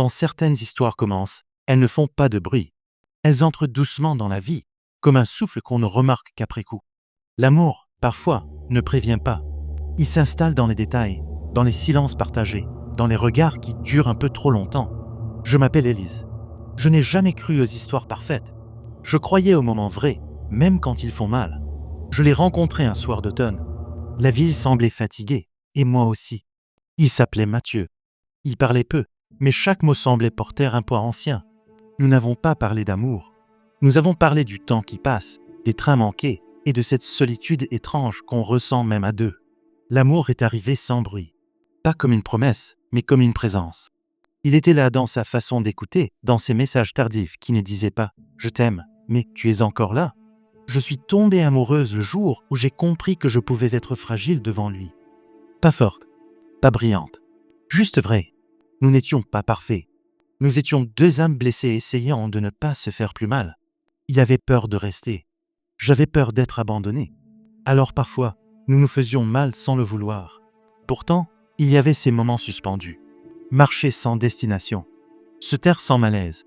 Quand certaines histoires commencent, elles ne font pas de bruit. Elles entrent doucement dans la vie, comme un souffle qu'on ne remarque qu'après coup. L'amour, parfois, ne prévient pas. Il s'installe dans les détails, dans les silences partagés, dans les regards qui durent un peu trop longtemps. Je m'appelle Élise. Je n'ai jamais cru aux histoires parfaites. Je croyais aux moments vrais, même quand ils font mal. Je l'ai rencontré un soir d'automne. La ville semblait fatiguée, et moi aussi. Il s'appelait Mathieu. Il parlait peu, mais chaque mot semblait porter un poids ancien. Nous n'avons pas parlé d'amour. Nous avons parlé du temps qui passe, des trains manqués, et de cette solitude étrange qu'on ressent même à deux. L'amour est arrivé sans bruit. Pas comme une promesse, mais comme une présence. Il était là dans sa façon d'écouter, dans ses messages tardifs qui ne disaient pas « Je t'aime, mais tu es encore là ». Je suis tombée amoureuse le jour où j'ai compris que je pouvais être fragile devant lui. Pas forte, pas brillante, juste vraie. Nous n'étions pas parfaits. Nous étions deux âmes blessées essayant de ne pas se faire plus mal. Il avait peur de rester. J'avais peur d'être abandonné. Alors parfois, nous nous faisions mal sans le vouloir. Pourtant, il y avait ces moments suspendus. Marcher sans destination. Se taire sans malaise.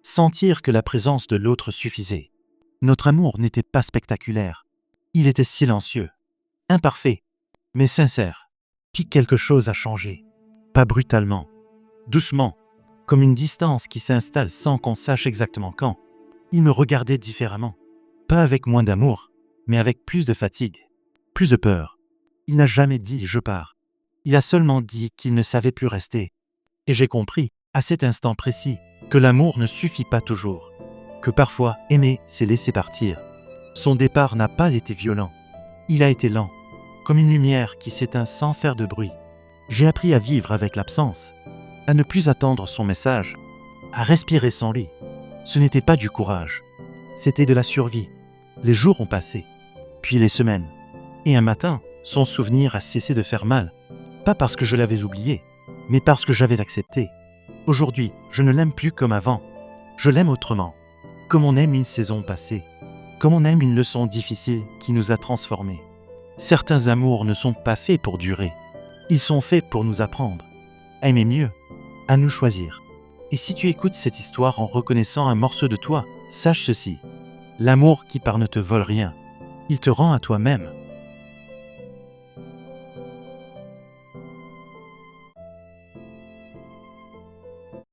Sentir que la présence de l'autre suffisait. Notre amour n'était pas spectaculaire. Il était silencieux. Imparfait, mais sincère. Puis quelque chose a changé. Pas brutalement. Doucement. Comme une distance qui s'installe sans qu'on sache exactement quand. Il me regardait différemment. Pas avec moins d'amour, mais avec plus de fatigue. Plus de peur. Il n'a jamais dit « je pars ». Il a seulement dit qu'il ne savait plus rester. Et j'ai compris, à cet instant précis, que l'amour ne suffit pas toujours. Que parfois, aimer, c'est laisser partir. Son départ n'a pas été violent. Il a été lent, comme une lumière qui s'éteint sans faire de bruit. J'ai appris à vivre avec l'absence, à ne plus attendre son message, à respirer sans lui. Ce n'était pas du courage, c'était de la survie. Les jours ont passé, puis les semaines. Et un matin, son souvenir a cessé de faire mal. Pas parce que je l'avais oublié, mais parce que j'avais accepté. Aujourd'hui, je ne l'aime plus comme avant. Je l'aime autrement. Comme on aime une saison passée. Comme on aime une leçon difficile qui nous a transformés. Certains amours ne sont pas faits pour durer. Ils sont faits pour nous apprendre. À aimer mieux. À nous choisir. Et si tu écoutes cette histoire en reconnaissant un morceau de toi, sache ceci. L'amour qui part ne te vole rien. Il te rend à toi-même.